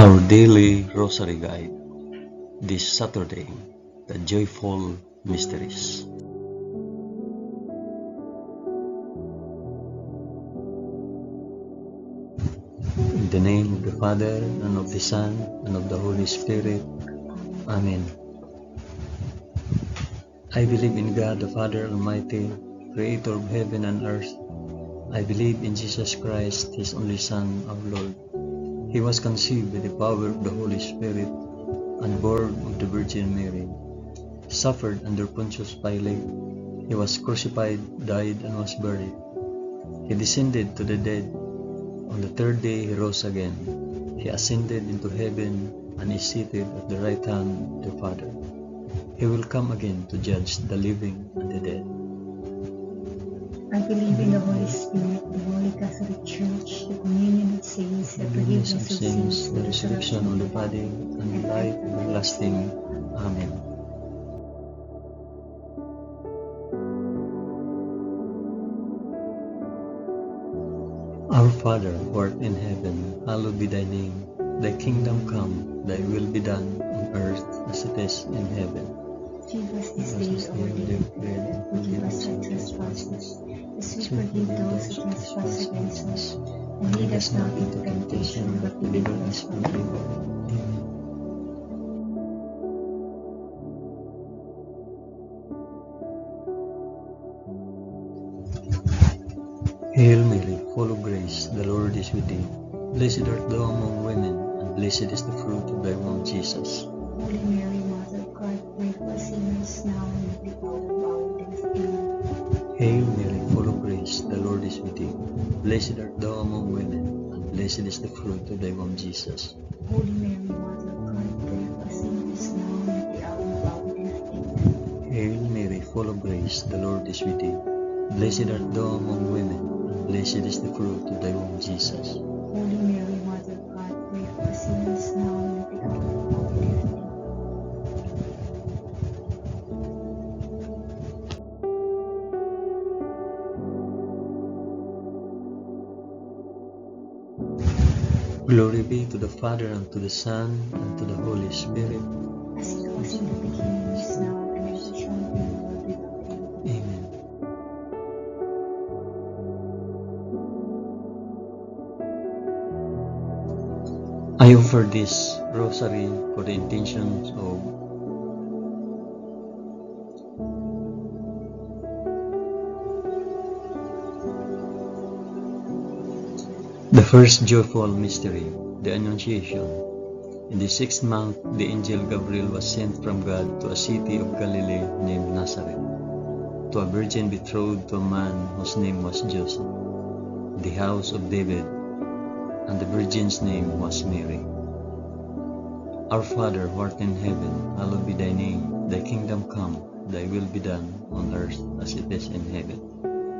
Our daily Rosary Guide this Saturday, the Joyful Mysteries. In the name of the Father, and of the Son, and of the Holy Spirit. Amen. I believe in God the Father Almighty, Creator of heaven and earth. I believe in Jesus Christ, His only Son, our Lord. He was conceived by the power of the Holy Spirit and born of the Virgin Mary. Suffered under Pontius Pilate. He was crucified, died, and was buried. He descended to the dead. On the third day he rose again. He ascended into heaven and is seated at the right hand of the Father. He will come again to judge the living and the dead. I believe in the Holy Spirit, the Holy Catholic Church, the communion of saints, the forgiveness of sins, the resurrection of the body, and the life everlasting. Amen. Our Father, who art in heaven, hallowed be thy name. Thy kingdom come, thy will be done on earth as it is in heaven. Give us this day our daily bread, and forgive us our trespasses, as we forgive those who trespass against us. And lead us not into temptation, but deliver us from evil. Amen. Hail Mary, full of grace, the Lord is with thee. Blessed art thou among women, and blessed is the fruit of thy womb, Jesus. Holy Mary, Mother of God, pray for us sinners now and at the hour of our death. Amen. Hail Mary, full of grace, the Lord is with thee. Blessed art thou among women, and blessed is the fruit of thy womb, Jesus. Holy Mary, Mother of God, pray for us sinners now and at the hour of our death. Amen. Hail Mary, full of grace, the Lord is with thee. Blessed art thou among women, and blessed is the fruit of thy womb, Jesus. Holy Mary, Mother of God, pray for us sinners now and at the hour of our death. Amen. Glory be to the Father, and to the Son, and to the Holy Spirit. As it was in the beginning, is now, and ever shall be, world without end. Amen. I offer this rosary for the intentions of the first joyful mystery, the Annunciation. In the 6th month, the angel Gabriel was sent from God to a city of Galilee named Nazareth, to a virgin betrothed to a man whose name was Joseph, the house of David, and the virgin's name was Mary. Our Father, who art in heaven, hallowed be thy name. Thy kingdom come, thy will be done on earth as it is in heaven.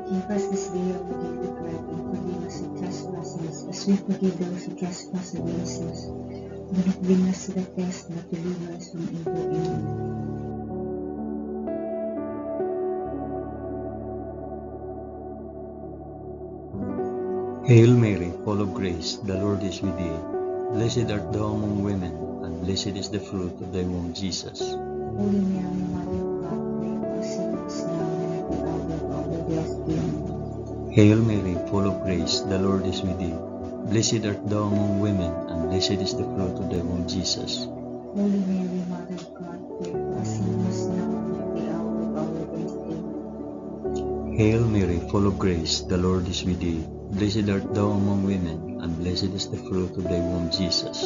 Give us this day our daily bread, and forgive us our trespasses, as we forgive those who trespass against us. Do not bring us to the test, but deliver us from evil. Amen. Hail Mary, full of grace, the Lord is with thee. Blessed art thou among women, and blessed is the fruit of thy womb, Jesus. Holy Mary, Mother of God, pray for us sinners now and at the hour of our death. Amen. Hail Mary, full of grace, the Lord is with thee. Blessed art thou among women, and blessed is the fruit of thy womb, Jesus. Holy Mary, Mother of God, pray for us sinners now and at the hour of our death. Amen. Hail Mary, full of grace, the Lord is with thee. Blessed art thou among women, and blessed is the fruit of thy womb, Jesus.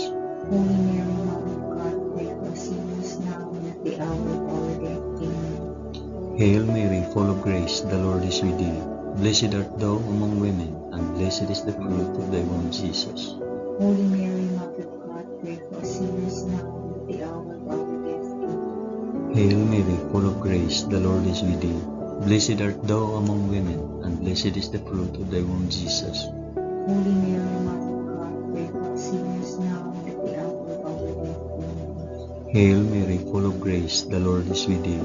Holy Mary, Mother of God, pray for us sinners now and at the hour of our death. Amen. Hail Mary, full of grace, the Lord is with thee. Blessed art thou among women, and blessed is the fruit of thy womb, Jesus. Holy Mary, Mother of God, pray for us sinners now and at the hour of our death. Amen. Hail Mary, full of grace, the Lord is with thee. Blessed art thou among women, and blessed is the fruit of thy womb, Jesus. Holy Mary, Mother of God, pray for us sinners now and at the hour of our death. Amen. Hail Mary, full of grace, the Lord is with thee.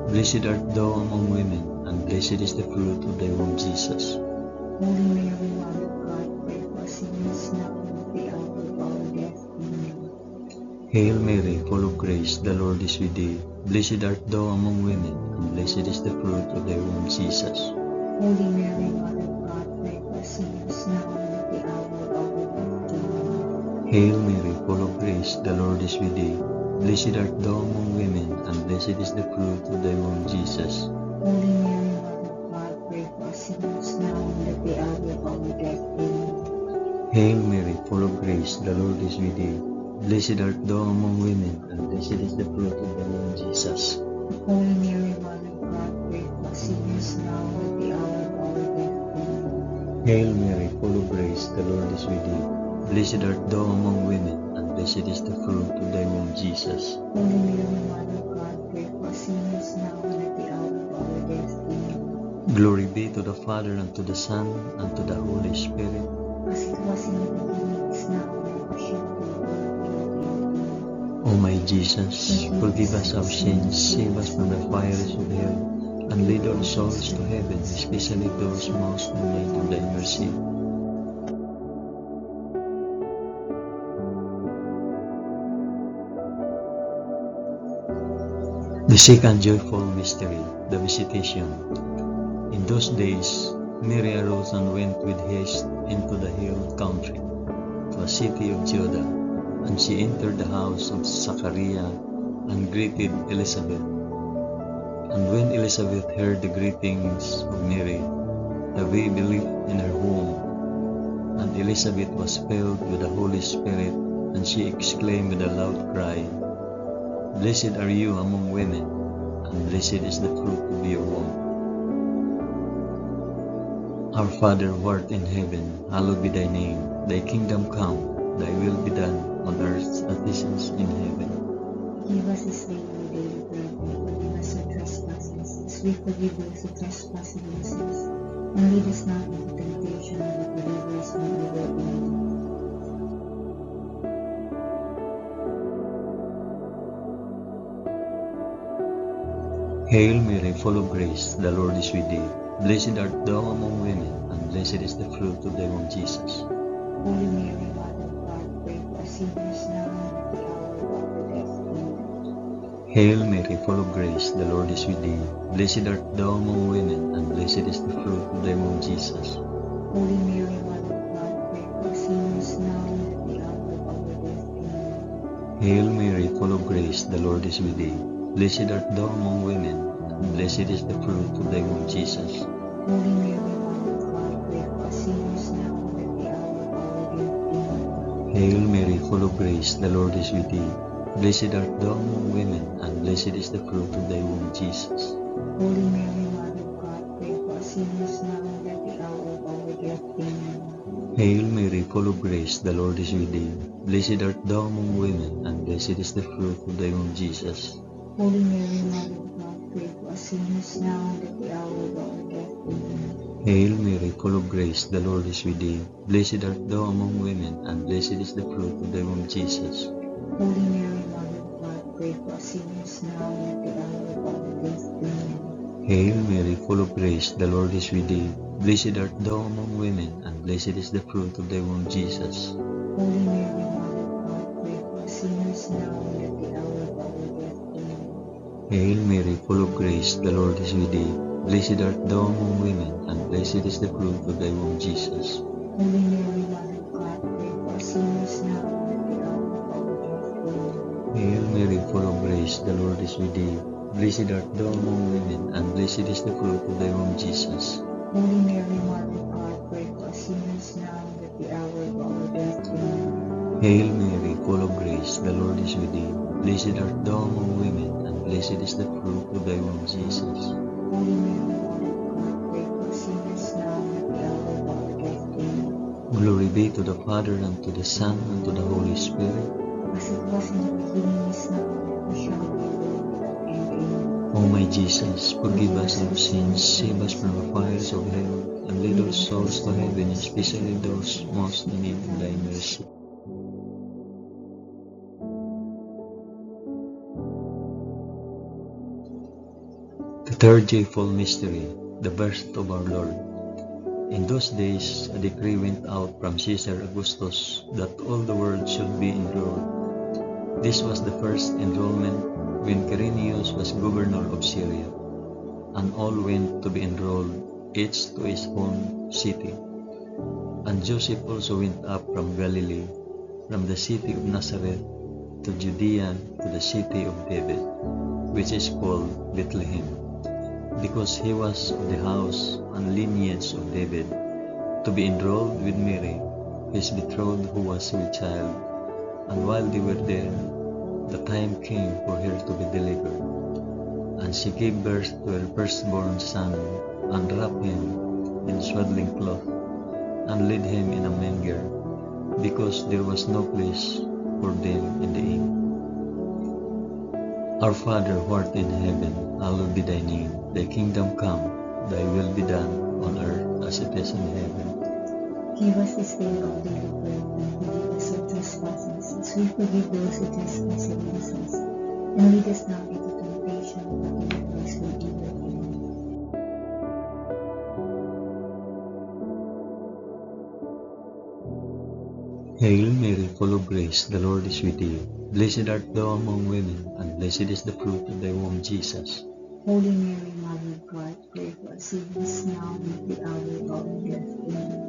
Blessed art thou among women, and blessed is the fruit of thy womb, Jesus. Holy Mary, Mother of God, pray for us sinners now and at the hour of our death. Amen. Hail Mary, full of grace, the Lord is with thee. Blessed art thou among women, and blessed is the fruit of thy womb, Jesus. Holy Mary, Mother of God, pray for us sinners now and at the hour of our death. Amen. Hail Mary, full of grace, the Lord is with thee. Blessed art thou among women, and blessed is the fruit of thy womb, Jesus. Holy Mary, Mother of God, pray for us sinners now and at the hour of our death. Amen. Hail Mary, full of grace, the Lord is with thee. Blessed art thou among women, and blessed is the fruit of thy womb, Jesus. Holy Mary, Mother of God, pray for us sinners now and at the hour of our death. Amen. Hail Mary, full of grace, the Lord is with thee. Blessed art thou among women, and blessed is the fruit of thy womb, Jesus. Holy Mary, Mother of God, pray for us sinners now and at the hour of our death. Amen. Glory be to the Father, and to the Son, and to the Holy Spirit. As it was in the beginning, is now, and ever shall be, world without end. Amen. O my Jesus, forgive us our sins, save us from the fires of hell, and lead all souls to heaven, especially those most in need of thy mercy. The second joyful mystery, the Visitation. In those days, Mary arose and went with haste into the hill country, to a city of Judah, and she entered the house of Zachariah and greeted Elizabeth. And when Elizabeth heard the greetings of Mary, the baby leaped in her womb, and Elizabeth was filled with the Holy Spirit, and she exclaimed with a loud cry, Blessed are you among women, and blessed is the fruit of your womb. Our Father who art in heaven, hallowed be thy name. Thy kingdom come, thy will be done, on earth as it is in heaven. Give us this day our daily bread, and forgive us our trespasses, as we forgive those who trespass against us. And lead us not into temptation, but deliver us from evil. Amen. Hail Mary, full of grace, the Lord is with thee. Blessed art thou among women, and blessed is the fruit of thy womb, Jesus. Holy Mary, Mother of God, pray for us sinners now and at the hour of our death. Amen. Hail Mary, full of grace, the Lord is with thee. Blessed art thou among women, and blessed is the fruit of thy womb, Jesus. Holy Mary, Mother of God, pray for us sinners now and at the hour of our death. Amen. Hail Mary, full of grace, the Lord is with thee. Blessed art thou among women, and blessed is the fruit of thy womb, Jesus. Holy Mary, Mother of God, pray for us sinners now and at the hour of our death. Amen. Hail Mary, full of grace, the Lord is with thee. Blessed art thou among women, and blessed is the fruit of thy womb, Jesus. Holy Mary, Mother of God, pray for us sinners now and at the hour of our death. Amen. Hail Mary, full of grace, the Lord is with thee. Blessed art thou among women, and blessed is the fruit of thy womb, Jesus. Holy Mary, Mother of God, pray for us sinners now and at the hour of our death. Amen. Hail Mary, full of grace, the Lord is with thee. Blessed art thou among women, and blessed is the fruit of thy womb, Jesus. Holy Mary, Mother of God, pray for us sinners now and at the hour of our death. Amen. Hail Mary, full of grace, the Lord is with thee. Blessed art thou among women, and blessed is the fruit of thy womb, Jesus. Holy Mary, Mother of God, pray for us sinners now and at the hour of our death. Amen. Hail Mary, full of grace, the Lord is with thee. Blessed art thou among women, and blessed is the fruit of thy womb, Jesus. Holy Mary, Mother of God, pray for us sinners now and at the hour of our death. Amen. Hail Mary, full of grace, the Lord is with thee. Blessed art thou among women, and blessed is the fruit of thy womb, Jesus. Holy Mary, Mother of God, pray for us sinners now and at the hour of our death. Amen. Hail Mary, full of grace, the Lord is with thee. Blessed art thou among women, and blessed is the fruit of thy womb, Jesus. Holy Mary, Mother of God, pray for us sinners now and at the hour of our death. Amen. Glory be to the Father, and to the Son, and to the Holy Spirit. As it was in the beginning, is now, and ever shall be, world without end. Amen. O my Jesus, forgive us our sins, save us from the fires of hell, and lead all souls to heaven, especially those most in need of thy mercy. The third joyful mystery, the birth of our Lord. In those days, a decree went out from Caesar Augustus that all the world should be enrolled. This was the first enrollment when Quirinius was governor of Syria, and all went to be enrolled, each to his own city. And Joseph also went up from Galilee, from the city of Nazareth, to Judea, to the city of David, which is called Bethlehem, because he was of the house and lineage of David, to be enrolled with Mary, his betrothed, who was with child. And while they were there, the time came for her to be delivered. And she gave birth to her firstborn son, and wrapped him in swaddling cloth, and laid him in a manger, because there was no place for them in the inn. Our Father who art in heaven, hallowed be thy name. Thy kingdom come, thy will be done on earth as it is in heaven. Give us this day our daily bread, and forgive us our trespasses, as we forgive those who trespass against us. And lead us not into temptation, but deliver us from evil. Amen. Hail Mary, full of grace, the Lord is with thee. Blessed art thou among women, and blessed is the fruit of thy womb, Jesus. Holy Mary, Mother of God, pray for us sinners now and at the hour of our death. Amen.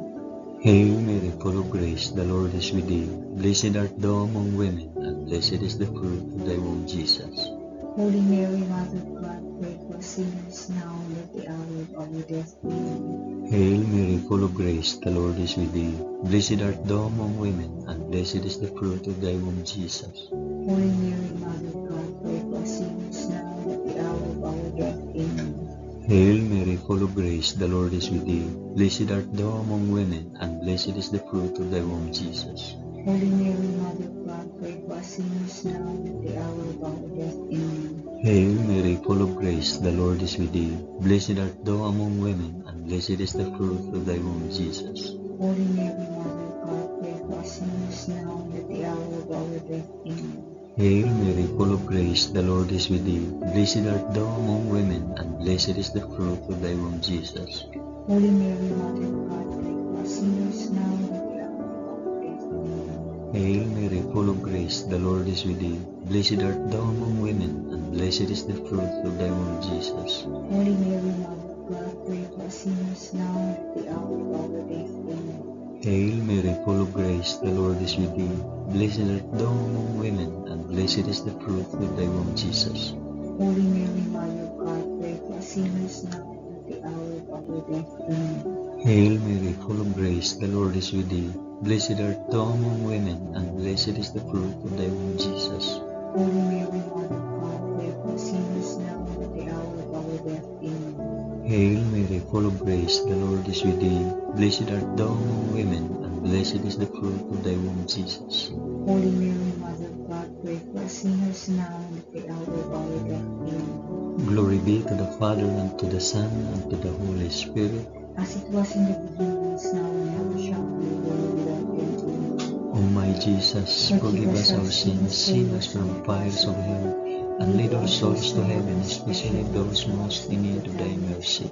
Hail Mary, full of grace, the Lord is with thee. Blessed art thou among women, and blessed is the fruit of thy womb, Jesus. Holy Mary, Mother of God, pray for us sinners now and at the hour of our death. Amen. Hail Mary, full of grace, the Lord is with thee. Blessed art thou among women, and blessed is the fruit of thy womb, Jesus. Holy Mary, Mother of God, pray for us sinners now and at the hour of our death. Amen. Hail Mary, full of grace, the Lord is with thee. Blessed art thou among women, and blessed is the fruit of thy womb, Jesus. Holy Mary, Mother of God, pray for us sinners now and at the hour of our death. Amen. Hail Mary, full of grace, the Lord is with thee. Blessed art thou among women, and blessed is the fruit of thy womb, Jesus. Holy Mary, Mother of God, pray for us sinners now and at the hour of our death. Amen. Hail Mary, full of grace, the Lord is with thee. Blessed art thou among women, and blessed is the fruit of thy womb, Jesus. Holy Mary, Mother of God, pray for us sinners now and at the hour of our death. Amen. Hail Mary, full of grace, the Lord is with thee. Blessed art thou among women, and blessed is the fruit of thy womb, Jesus. Holy Mary, Mother of God, pray for us sinners now and at the hour of our death. Amen. Hail Mary, full of grace, the Lord is with thee. Blessed art thou among women, and blessed is the fruit of thy womb, Jesus. Holy Mary, Mother of God, pray for us sinners now and at the hour of our death. Amen. Hail Mary, full of grace, the Lord is with thee. Blessed art thou among women, and blessed is the fruit of thy womb, Jesus. Holy Mary, Mother of God, pray for us sinners now and at the hour of our death. Amen. Hail Mary, full of grace, the Lord is with thee. Blessed art thou among women, and blessed is the fruit of thy womb, Jesus. Holy Mary, Mother of God, pray for us sinners now and at the hour of our death. Amen. Glory be to the Father, and to the Son, and to the Holy Spirit. As it was in the beginning, is now, and ever shall be, world without end. Amen. O my Jesus, forgive us our sins, save us from the fires of hell, and lead our souls to heaven, especially those most in need of thy mercy.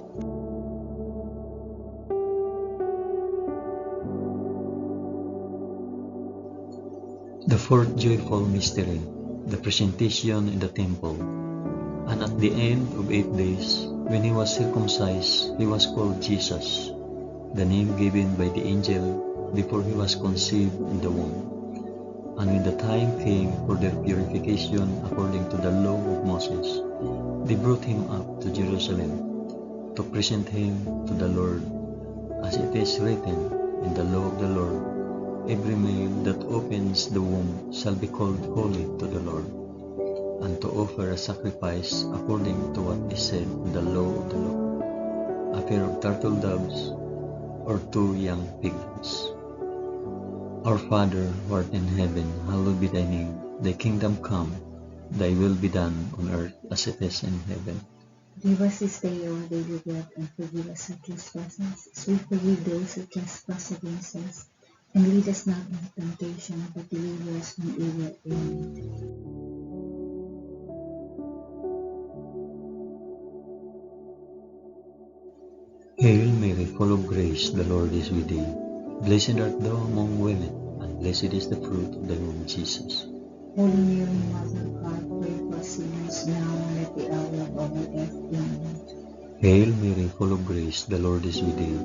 The fourth joyful mystery, the presentation in the temple. And at the end of 8 days, when he was circumcised, he was called Jesus, the name given by the angel before he was conceived in the womb. And when the time came for their purification according to the law of Moses, they brought him up to Jerusalem to present him to the Lord, as it is written in the law of the Lord, every male that opens the womb shall be called holy to the Lord, and to offer a sacrifice according to what is said in the law of the Lord, a pair of turtle doves or 2 young piglets. Our Father, who art in heaven, hallowed be thy name. Thy kingdom come, thy will be done on earth as it is in heaven. Give us this day our daily bread, and forgive us our trespasses, as we forgive those who trespass against us. And lead us not into temptation, but deliver us from evil. Amen. Hail Mary, full of grace, the Lord is with thee. Blessed art thou among women, and blessed is the fruit of thy womb, Jesus. Holy Mary, Mother of God, pray for us sinners now and at the hour of our death. Amen. Hail Mary, full of grace, the Lord is with thee.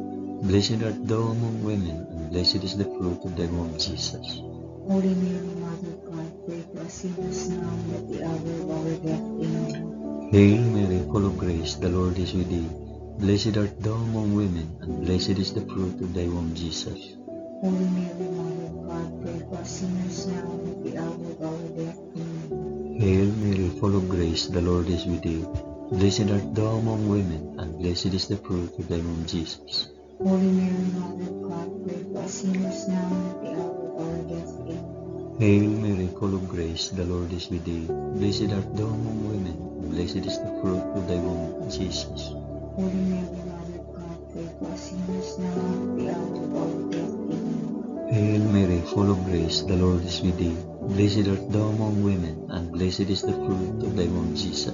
Blessed art thou among women, and blessed is the fruit of thy womb, Jesus. Holy Mary, Mother of God, pray for us sinners now and at the hour of our death. Amen. Hail Mary, full of grace, the Lord is with thee. Blessed art thou among women, and blessed is the fruit of thy womb, Jesus. Holy Mary, Mother of God, pray for us sinners now and at the hour of our death. Amen. Hail Mary, full of grace, the Lord is with thee. Blessed art thou among women, and blessed is the fruit of thy womb, Jesus. Holy Mary, Mother of God, pray for us sinners now and at the hour of our death. Amen. Hail Mary, full of grace, the Lord is with thee. Blessed art thou among women, and blessed is the fruit of thy womb, Jesus. Holy Mary, Mother of God, pray for us sinners now and at the hour of our death. Amen. Hail Mary, full of grace, the Lord is with thee. Blessed art thou among women, and blessed is the fruit of thy womb, Jesus.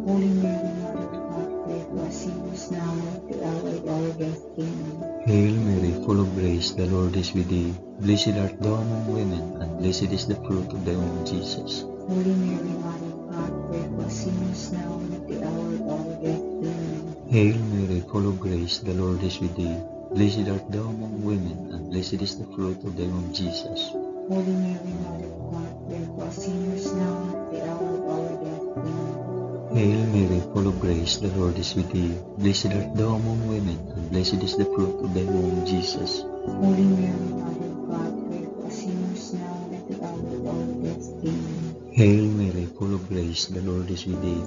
Holy Mary, Mother of God, pray for us sinners now and at the hour of our death. Amen. Hail Mary, full of grace, the Lord is with thee. Blessed art thou among women, and blessed is the fruit of thy womb, Jesus. Holy Mary, Mother of God, pray for us sinners now and at the hour of our death. Amen. Hail Mary, full of grace, the Lord is with thee. Blessed art thou among women, and blessed is the fruit of thy womb, Jesus. Holy Mary, Mother of God, pray for us sinners now and at the hour of our death. Amen. Hail Mary, full of grace, the Lord is with thee. Blessed art thou among women, and blessed is the fruit of thy womb, Jesus. Holy Mary, Mother of God, pray for us sinners now and at the hour of our death. Amen. Hail Mary, full of grace, the Lord is with thee.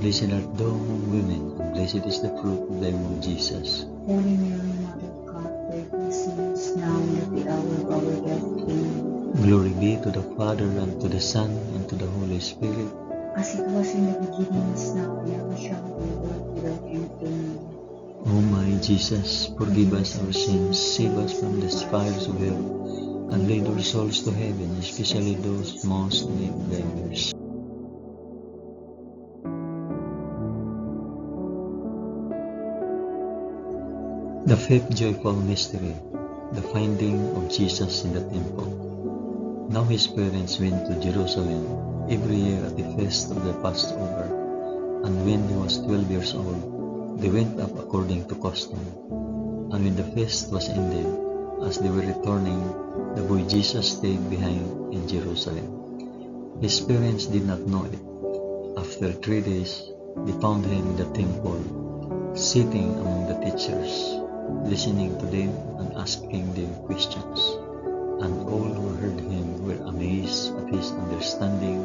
Blessed art thou among women, and blessed is the fruit of thy womb, Jesus. Holy Mary, Mother of God, pray for us sinners now and at the hour of our death. Amen. Glory be to the Father, and to the Son, and to the Holy Spirit. As it was in the beginning, is now, and ever shall be, world without end. Amen. O my Jesus, forgive us our sins, save us from the fires of hell, and lead our souls to heaven, especially those most in need of thy mercy. The fifth joyful mystery, the finding of Jesus in the temple. Now his parents went to Jerusalem every year at the feast of the Passover, and when he was 12 years old, they went up according to custom. And when the feast was ended, as they were returning, the boy Jesus stayed behind in Jerusalem. His parents did not know it. After 3 days, they found him in the temple, sitting among the teachers, listening to them and asking them questions. And all who heard him were amazed at his understanding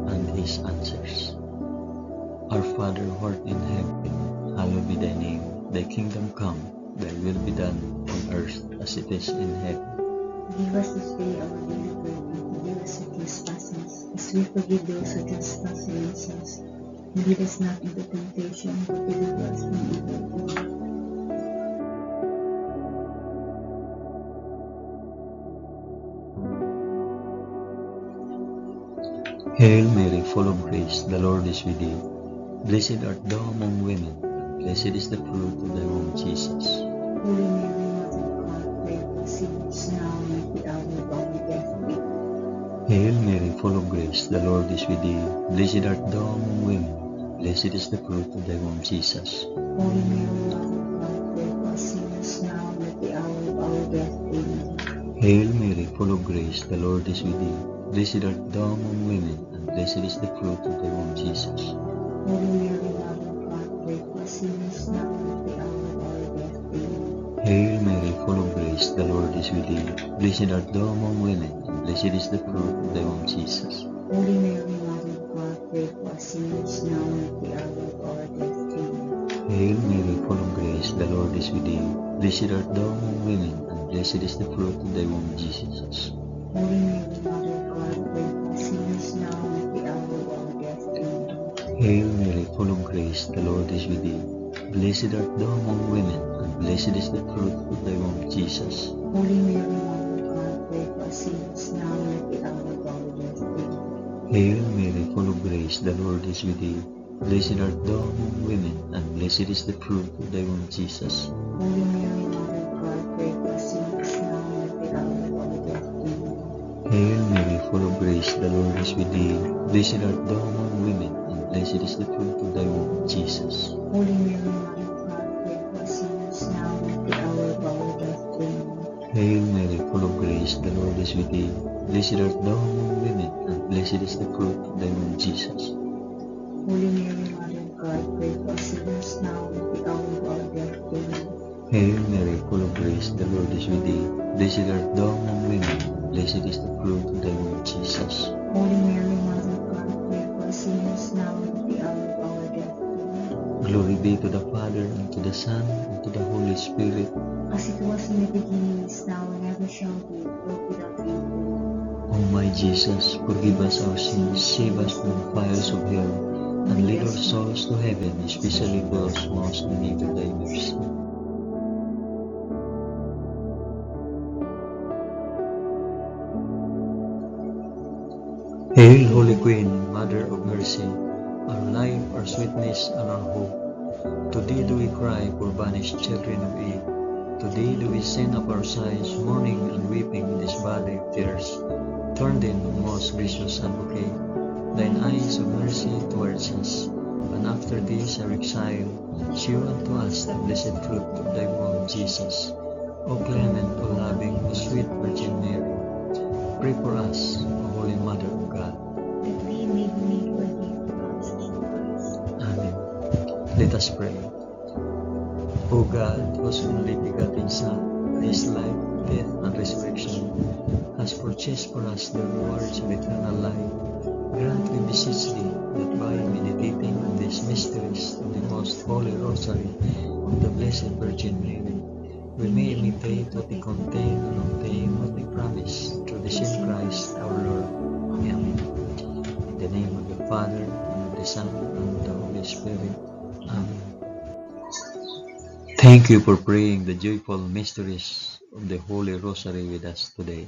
and his answers. Our Father who art in heaven, hallowed be thy name. Thy kingdom come, thy will be done on earth as it is in heaven. Give us this day our daily bread, and forgive us our trespasses, as we forgive those who trespass against us. And lead us not into temptation, but deliver us from evil. Amen. Hail Mary, full of grace, the Lord is with thee. Blessed art thou among women, and blessed is the fruit of thy womb, Jesus. Holy Mary, Mother of God, pray for us sinners now and at the hour of our death. Amen. Hail Mary, full of grace, the Lord is with thee. Blessed art thou among women, and blessed is the fruit of thy womb, Jesus. Holy Mary, Mother of God, pray for us sinners now and at the hour of our death. Amen. Hail Mary, full of grace, the Lord is with thee. Blessed art thou among women, and blessed is the fruit of thy womb, Jesus. Holy Mary, Mother of God, pray for us sinners now and at the hour of our death. Amen. Hail Mary, full of grace, the Lord is with thee. Blessed art thou among women, and blessed is the fruit of thy womb, Jesus. Holy Mary, Mother of God, pray for us sinners now and at the hour of our death. Amen. Hail Mary, full of grace, the Lord is with thee. Blessed art thou among women, and blessed is the fruit of thy womb, Jesus. Holy Mary, Mother of God, pray for us sinners now and at the hour of our death. Amen. Hail Mary, full of grace, the Lord is with thee. Blessed art thou among women, and blessed is the fruit of thy womb, Jesus. Holy Mary, Mother of God, pray for us sinners now and at the hour of our death. Amen. Hail Mary, full of grace, the Lord is with thee. Blessed art thou among women, and blessed is the fruit of thy womb, Jesus. Holy Mary, Mother of God, pray for us sinners now and at the hour of our death. Amen. Hail Mary, full of grace, the Lord is with thee. Blessed art thou among women, and blessed is the fruit of thy womb, Jesus. Holy Mary, Mother of God, pray for us sinners now and at the hour of our death. Amen. Hail Mary, full of grace, the Lord is with thee. Blessed art thou among women, and blessed is the fruit of thy womb, Jesus. Holy Mary, Mother of God, pray for us sinners now and at the hour of our death. Amen. Hail Mary, full of grace, the Lord is with thee. Blessed art thou among women, and blessed is the fruit of thy womb, Jesus. Holy Mary, Mother of God, pray for us sinners now and at the hour of our death. Amen. Glory be to the Father, and to the Son, and to the Holy Spirit. As it was in the beginning, is now, and ever shall be, world without end. O my Jesus, forgive us our sins, save us from the fires of hell, and lead our souls to heaven, especially those most in need of thy mercy. Hail, Holy Queen, Mother of Mercy, our life, our sweetness, and our hope. To thee do we cry, poor banished children of Eve. To thee do we send up our sighs, mourning and weeping in this valley of tears. Turn then, O most gracious Advocate, thine eyes of mercy towards us, and after this our exile, shew unto us the blessed fruit of thy womb, Jesus. O clement, O loving, O sweet Virgin Mary, pray for us, O Holy Mother of God. That we may be made worthy of the promises of Christ. Amen. Let us pray. O God, whose only begotten Son, His life, death, and resurrection, has purchased for us the rewards of eternal life, grant, we beseech thee, that by meditating on these mysteries of the most holy Rosary of the Blessed Virgin Mary, we may imitate what they contain and obtain what they promise, through the same Christ our Lord. Amen. In the name of the Father, and of the Son, and of the Holy Spirit. Amen. Thank you for praying the joyful mysteries of the Holy Rosary with us today.